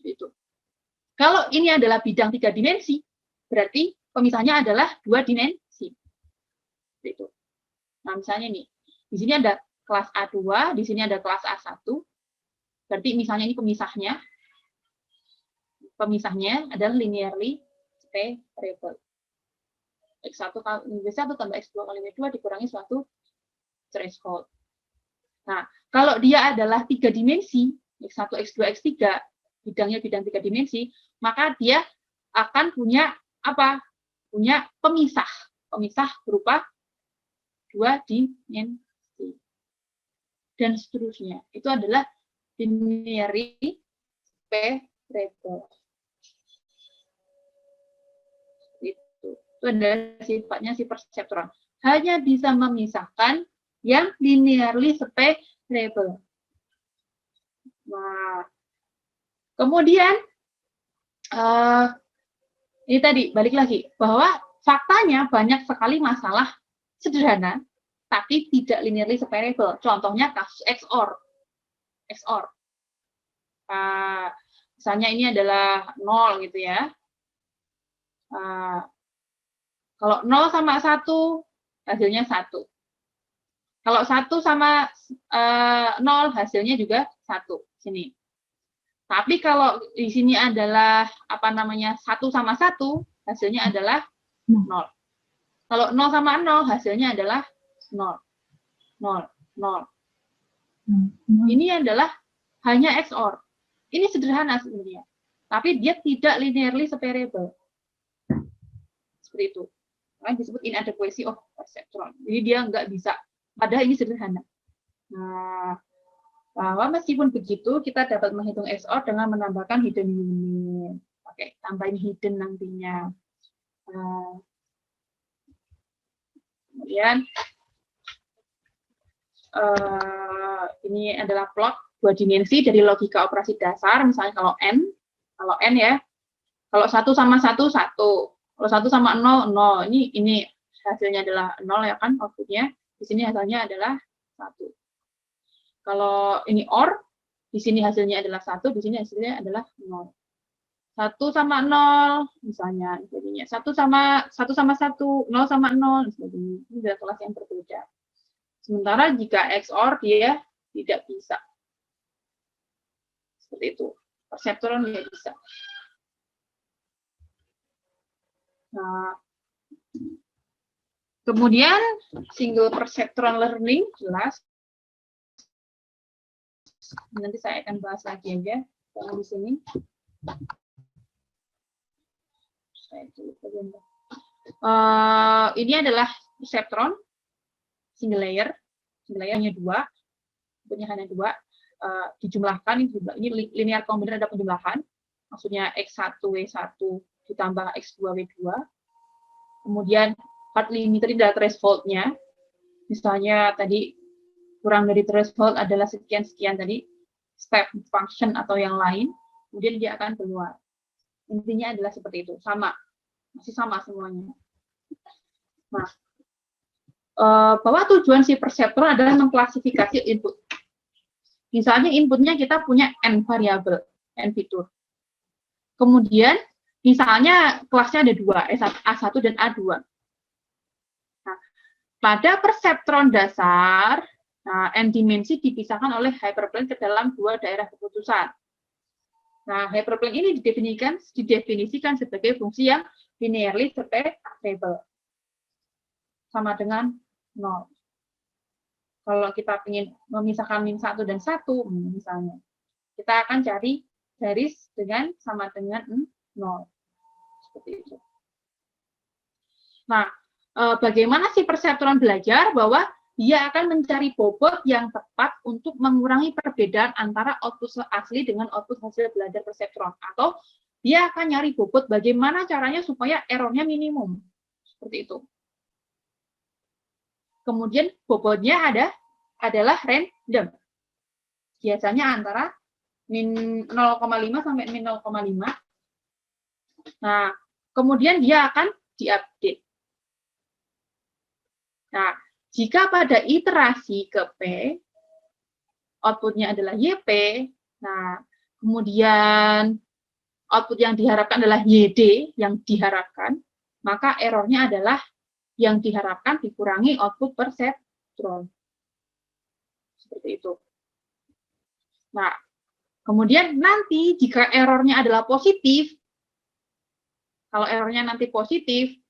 Itu. Kalau ini adalah bidang 3 dimensi, berarti pemisahnya adalah 2 dimensi. Itu. Nah, misalnya nih, di sini ada kelas A2, di sini ada kelas A1. Berarti misalnya ini pemisahnya. Pemisahnya adalah linearly separable. X1 tambah X2 kali W2 dikurangi suatu threshold. Nah, kalau dia adalah 3 dimensi, X1, X2, X3, bidangnya bidang 3 dimensi, maka dia akan punya apa? Punya pemisah berupa 2 dimensi. Dan seterusnya. Itu adalah linearly separable. Itu adalah sifatnya si perseptron. Hanya bisa memisahkan yang linearly separable. Nah, kemudian ini tadi balik lagi bahwa faktanya banyak sekali masalah sederhana tapi tidak linearly separable. Contohnya kasus XOR. Misalnya ini adalah 0 gitu ya. Kalau 0 sama 1 hasilnya 1. Kalau 1 sama 0 hasilnya juga 1 sini. Tapi kalau di sini adalah 1 sama 1 hasilnya adalah 0. Kalau 0 sama 0 hasilnya adalah 0. Ini adalah hanya XOR. Ini sederhana sebenarnya. Tapi dia tidak linearly separable. Seperti itu. Disebut inadequacy of perceptron. Jadi dia nggak bisa. Padahal ini sederhana. Nah, bahwa meskipun begitu, kita dapat menghitung XOR dengan menambahkan hidden unit. pakai tambahin hidden nantinya. Kemudian ini adalah plot 2 dimensi dari logika operasi dasar. Misalnya kalau n ya, kalau 1 sama 1, 1. Kalau 1 sama 0, 0. Ini hasilnya adalah 0 ya kan, outputnya. Di sini hasilnya adalah 1. Kalau ini OR, di sini hasilnya adalah 1, di sini hasilnya adalah 0. 1 sama 0, misalnya. Jadinya 1 sama 1, 0 sama 0, sebagainya. Ini adalah kelas yang berbeda. Sementara jika XOR dia tidak bisa. Seperti itu. Perseptron dia bisa. Nah, kemudian single perceptron learning jelas. Nanti saya akan bahas lagi aja di sini. Ini adalah perceptron single layer hanya 2, bentuknya hanya 2, dijumlahkan, ini linear combinator ada penjumlahan, maksudnya X1 W1 ditambah X2 W2, kemudian hard limiter adalah threshold-nya, misalnya tadi kurang dari threshold adalah sekian-sekian tadi, step function atau yang lain, kemudian dia akan keluar. Intinya adalah seperti itu, masih sama semuanya. Nah, bahwa tujuan si perseptron adalah mengklasifikasi input. Misalnya inputnya kita punya n variabel, n fitur. Kemudian misalnya kelasnya ada 2, A1 dan A2. Nah, pada perseptron dasar, n dimensi dipisahkan oleh hyperplane ke dalam 2 daerah keputusan. Nah, hyperplane ini didefinisikan sebagai fungsi yang linearly separable. Sama dengan 0. Kalau kita ingin memisahkan min 1 dan 1, misalnya, kita akan cari garis dengan sama dengan 0. Seperti itu. Nah, bagaimana si perseptron belajar bahwa dia akan mencari bobot yang tepat untuk mengurangi perbedaan antara output asli dengan output hasil belajar perseptron. Atau dia akan nyari bobot bagaimana caranya supaya errornya minimum. Seperti itu. Kemudian bobotnya adalah random. Biasanya antara min 0,5 sampai min 0,5. Nah, kemudian dia akan diupdate. Nah, jika pada iterasi ke P, outputnya adalah YP, nah, kemudian output yang diharapkan adalah YD yang diharapkan, maka errornya adalah yang diharapkan dikurangi output perseptron. Seperti itu. Nah, kemudian nanti jika errornya adalah positif, kalau errornya nanti positif,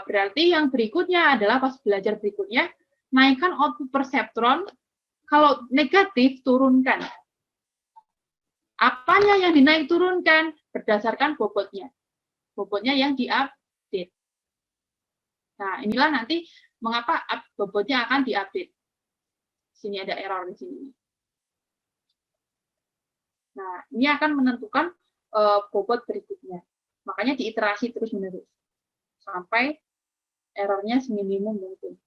berarti yang berikutnya adalah pas belajar berikutnya, naikkan output perseptron, kalau negatif, turunkan. Apanya yang dinaik turunkan? Berdasarkan bobotnya. Bobotnya yang diupdate. Nah, inilah nanti mengapa bobotnya akan diupdate. Sini ada error di sini. Nah, ini akan menentukan bobot berikutnya. Makanya diiterasi terus-menerus. Sampai errornya seminimum mungkin.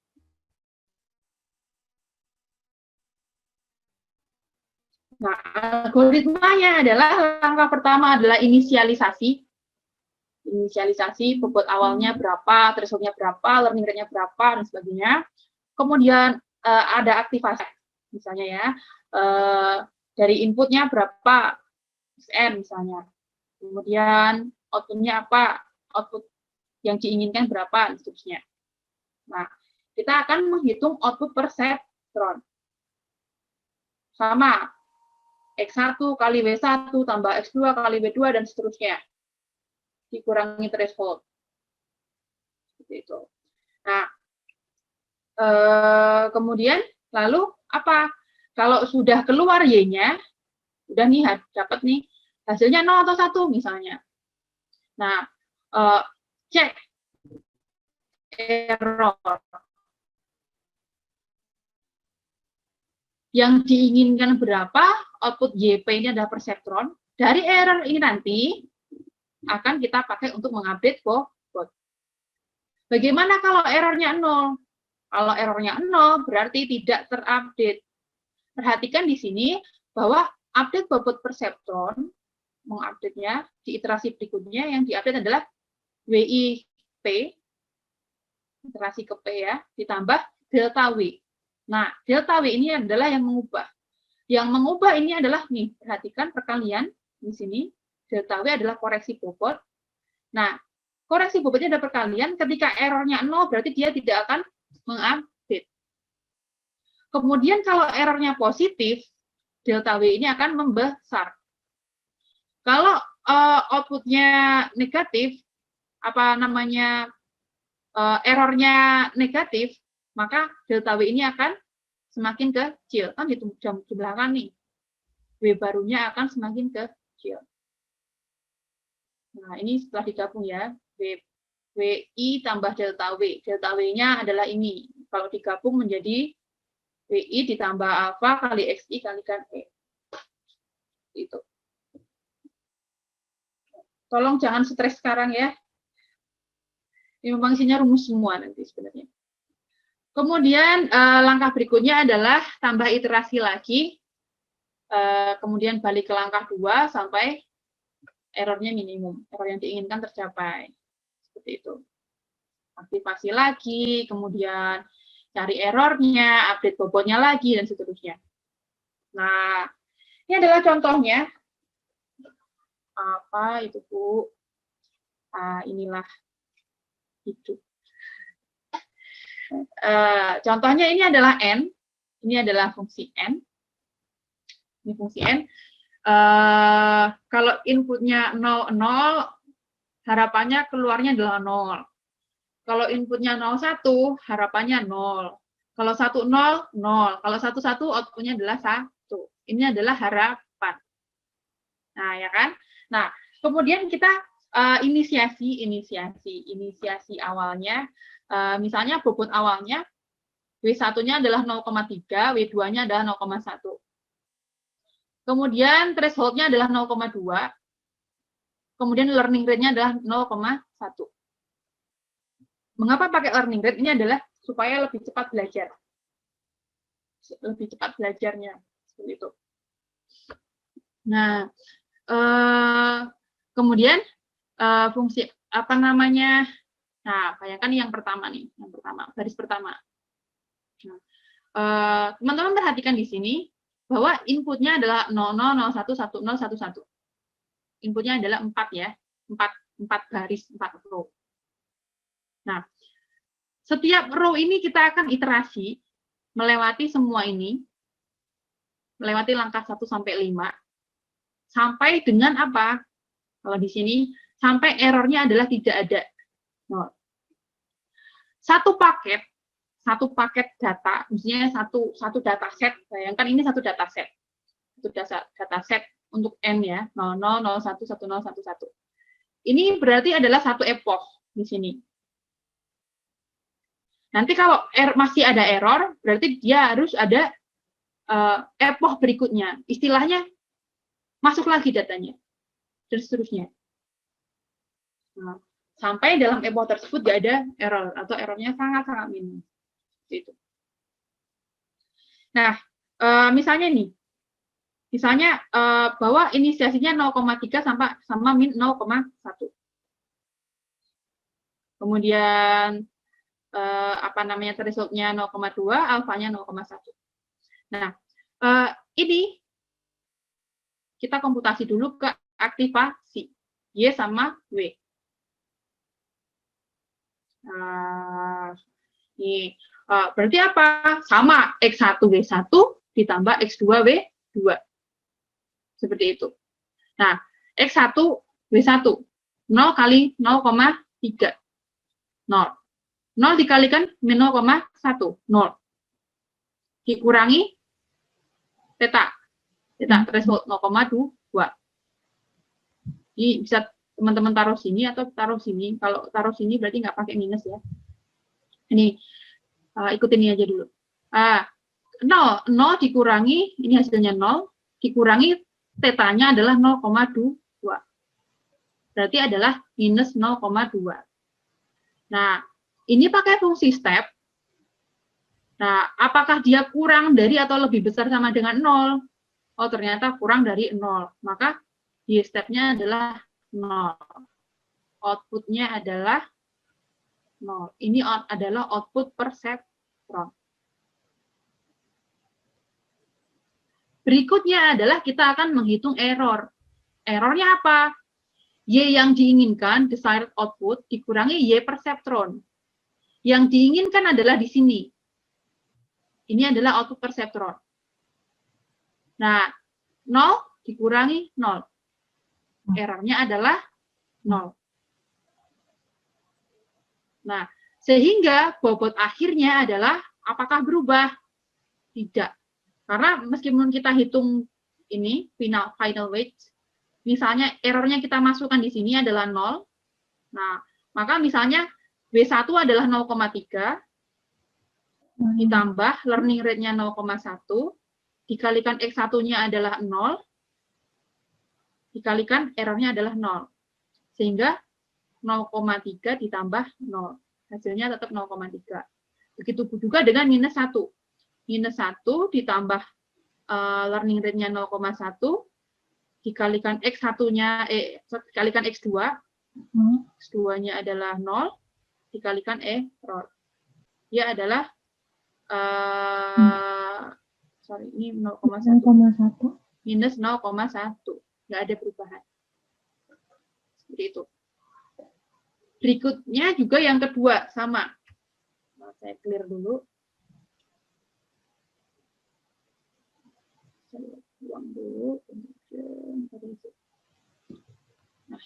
Nah, algoritmanya adalah langkah pertama adalah inisialisasi. Inisialisasi bobot awalnya berapa, threshold-nya berapa, learning rate-nya berapa, dan sebagainya. Kemudian ada aktivasi, misalnya ya, dari inputnya berapa, N misalnya. Kemudian output-nya apa, output yang diinginkan berapa, dan seterusnya. Nah, kita akan menghitung output perseptron. Sama, X1 kali W1 tambah X2 kali W2 dan seterusnya. Dikurangi threshold. Seperti itu. Nah, kemudian lalu apa? Kalau sudah keluar Y-nya, udah nih dapat nih hasilnya 0 atau 1 misalnya. Nah, cek error. Yang diinginkan berapa, output YP ini adalah perseptron. Dari error ini nanti, akan kita pakai untuk mengupdate bot. Bagaimana kalau errornya 0? Kalau errornya 0 berarti tidak terupdate. Perhatikan di sini bahwa update bobot perseptron, mengupdate-nya di iterasi berikutnya yang diupdate adalah WIP, iterasi ke P ya, ditambah delta W. Nah, delta W ini adalah yang mengubah. Yang mengubah ini adalah, nih, perhatikan perkalian di sini, delta W adalah koreksi bobot. Nah, koreksi bobotnya ada perkalian, ketika errornya 0 berarti dia tidak akan mengupdate. Kemudian kalau errornya positif, delta W ini akan membesar. Kalau outputnya negatif, errornya negatif, maka delta W ini akan semakin kecil. Kan di belakang nih, W barunya akan semakin kecil. Nah, ini setelah digabung ya, WI tambah delta W. Delta W-nya adalah ini. Kalau digabung menjadi WI ditambah alfa kali XI kalikan E. Itu. Tolong jangan stres sekarang ya. Ini memang isinya rumus semua nanti sebenarnya. Kemudian langkah berikutnya adalah tambah iterasi lagi. Kemudian balik ke langkah 2 sampai errornya minimum. Error yang diinginkan tercapai. Seperti itu. Aktivasi lagi, kemudian cari errornya, update bobotnya lagi, dan seterusnya. Nah, ini adalah contohnya. Apa itu, Bu? Inilah itu. Contohnya ini adalah N. Ini adalah fungsi N. Ini fungsi N. Kalau inputnya 0, 0, harapannya keluarnya adalah 0. Kalau inputnya 01, harapannya 0. Kalau 10, 0. Kalau 11, outputnya adalah 1. Ini adalah harapan. Nah, ya kan? Nah, kemudian kita inisiasi awalnya. Misalnya bobot awalnya, W1-nya adalah 0,3, W2-nya adalah 0,1. Kemudian threshold-nya adalah 0,2. Kemudian learning rate-nya adalah 0,1. Mengapa pakai learning rate? Ini adalah supaya lebih cepat belajar. Lebih cepat belajarnya. Seperti itu. Nah, kemudian fungsi apa namanya? Nah, bayangkan yang pertama nih, baris pertama. Nah, teman-teman perhatikan di sini bahwa inputnya adalah 00, 01, 10, 11. Inputnya adalah 4 ya, 4 baris, 4 row. Nah, setiap row ini kita akan iterasi melewati semua ini, melewati langkah 1 sampai 5, sampai dengan apa? Kalau di sini, sampai errornya adalah tidak ada. No. Satu paket data, misalnya satu dataset, bayangkan ini satu dataset. Satu dataset untuk N ya, 00, 01, 10, 11. Ini berarti adalah satu epoch di sini. Nanti kalau masih ada error, berarti dia harus ada epoch berikutnya. Istilahnya, masuk lagi datanya. Dan seterusnya. Nah, sampai dalam epoch tersebut nggak ada error, atau errornya sangat-sangat minim. Gitu. Nah, misalnya nih, bahwa inisiasinya 0,3 sama min 0,1. Kemudian threshold-nya 0,2, alfanya 0,1. Nah, ini kita komputasi dulu ke aktivasi Y sama W. Ini berarti apa? Sama X1 W1 ditambah X2 W2. Seperti itu. Nah, X1 W1 0 kali 0,3. 0. 0 dikalikan min 0,1, 0. Dikurangi theta threshold 0,2. Ini bisa teman-teman taruh sini atau taruh sini. Kalau taruh sini berarti nggak pakai minus ya. Ini ikutin ini aja dulu. 0 dikurangi, ini hasilnya 0, dikurangi theta-nya adalah 0,2. berarti adalah minus 0,2. Nah, ini pakai fungsi step. Nah, apakah dia kurang dari atau lebih besar sama dengan 0? Oh, ternyata kurang dari 0. Maka di stepnya adalah 0. Outputnya adalah 0. Ini adalah output perseptron. Berikutnya adalah kita akan menghitung error. Errornya apa? Y yang diinginkan, desired output, dikurangi Y perseptron. Yang diinginkan adalah di sini. Ini adalah output perseptron. Nah, 0 dikurangi 0. Errornya adalah 0. Nah, sehingga bobot akhirnya adalah apakah berubah? Tidak. Karena meskipun kita hitung ini, final weight, misalnya errornya kita masukkan di sini adalah 0. Nah, maka misalnya W1 adalah 0,3, ditambah learning rate-nya 0,1, dikalikan X1-nya adalah 0, dikalikan errornya adalah 0. Sehingga 0,3 ditambah 0. Hasilnya tetap 0,3. Begitu juga dengan minus 1. Minus 1 ditambah learning rate-nya 0,1, dikalikan X1-nya, dikalikan X2, X2-nya adalah 0, dikalikan error. Dia adalah, sorry, ini 0,1. Minus 0,1. Nggak ada perubahan. Seperti itu. Berikutnya juga yang kedua, sama. Nah, saya clear dulu. Saya buang dulu. Nah,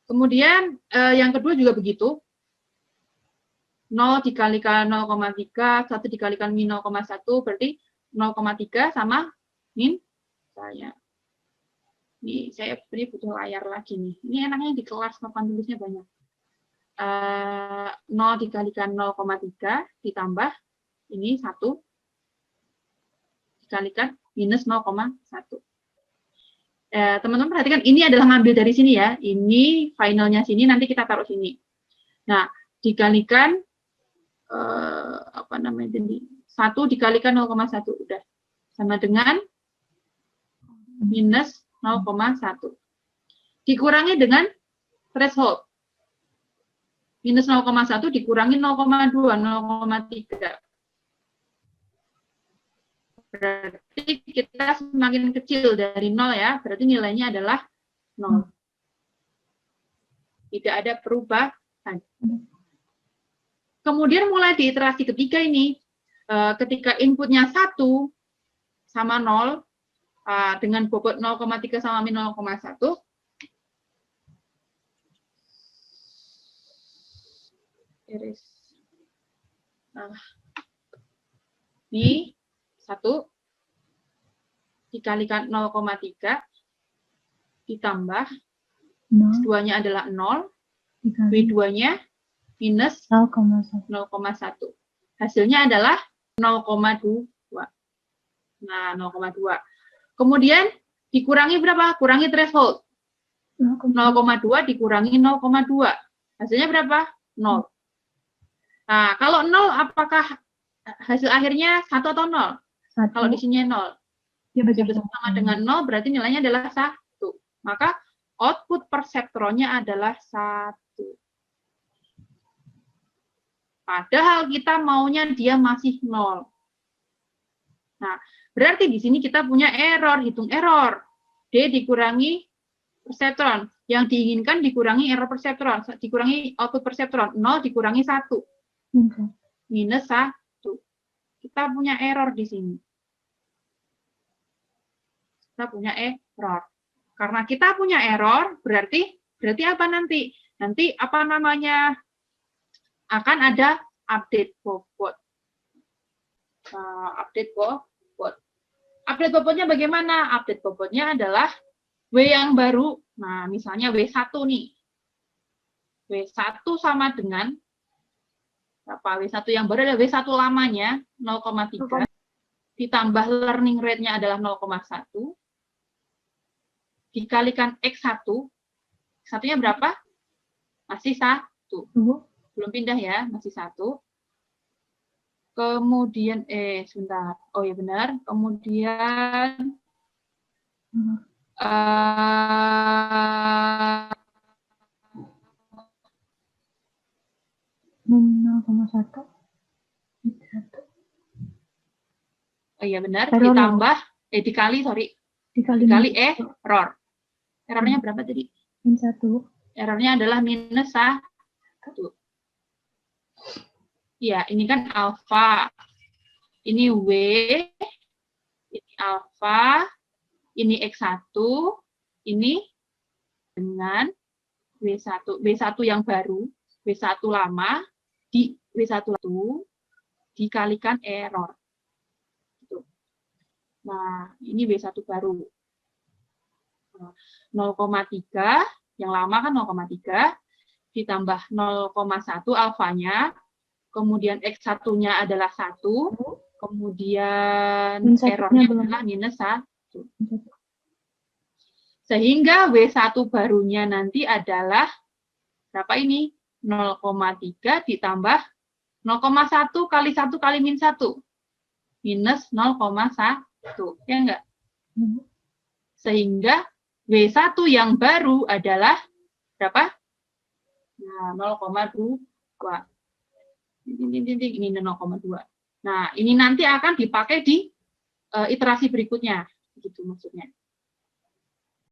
kemudian yang kedua juga begitu. 0 dikalikan 0,3, 1 dikalikan min 0,1, berarti 0,3 sama min saya. Ini saya beri butuh layar lagi nih. Ini enaknya di kelas papan tulisnya banyak. 0 dikalikan 0,3 ditambah ini 1 dikalikan minus 0,1. Teman-teman perhatikan, ini adalah ngambil dari sini ya. Ini finalnya sini, nanti kita taruh sini. Nah, dikalikan apa namanya ini? 1 dikalikan 0,1 udah sama dengan minus 0,1. Dikurangi dengan threshold. Minus 0,1 dikurangi 0,2, 0,3. Berarti kita semakin kecil dari 0 ya, berarti nilainya adalah 0. Tidak ada perubahan. Kemudian mulai di iterasi ketiga ini, ketika inputnya 1 sama 0, dengan bobot 0,3 sama min 0,1, ini 1 dikalikan 0,3 ditambah S2-nya adalah 0, W2-nya minus 0,1. Hasilnya adalah 0,2. Nah, 0,2. Kemudian dikurangi berapa? Kurangi threshold. 0,2 dikurangi 0,2. Hasilnya berapa? 0. Nah, kalau 0 apakah hasil akhirnya 1 atau 0? 1. Kalau di sini 0. Ya, sama dengan 0 berarti nilainya adalah 1. Maka output perseptronnya adalah 1. Padahal kita maunya dia masih 0. Nah, berarti di sini kita punya error, hitung error. D dikurangi perseptron. Yang diinginkan dikurangi error perseptron, dikurangi output perseptron. 0 dikurangi 1. Minus 1. Kita punya error di sini. Kita punya error. Karena kita punya error, berarti apa nanti? Nanti apa namanya? Akan ada update bobot. Update bobot. Update bobotnya bagaimana? Update bobotnya adalah W yang baru. Nah, misalnya W1 nih. W1 sama dengan Berapa? W1 yang baru adalah W1 lamanya 0,3 ditambah learning rate-nya adalah 0,1 dikalikan X1. X1-nya berapa? Masih 1. Belum pindah ya, masih 1. Kemudian, sebentar. Oh ya benar. Kemudian, min 0,1 oh iya benar, ditambah dikali error. Errornya berapa tadi? min 1. Errornya adalah minus 1. Ya, ini kan alfa. Ini W, ini alfa, ini X1, ini dengan W1. W1 yang baru, W1 lama, di W1 itu dikalikan error. Nah, ini W1 baru. 0,3, yang lama kan 0,3, ditambah 0,1 alfanya, kemudian X1-nya adalah 1, kemudian errornya adalah minus 1. Sehingga W1 barunya nanti adalah, berapa ini? 0,3 ditambah 0,1 kali 1 kali min 1. Minus 0,1. Ya enggak? Sehingga W1 yang baru adalah berapa? Nah, 0,2. Ini 0,2. Nah, ini nanti akan dipakai di iterasi berikutnya. Gitu maksudnya.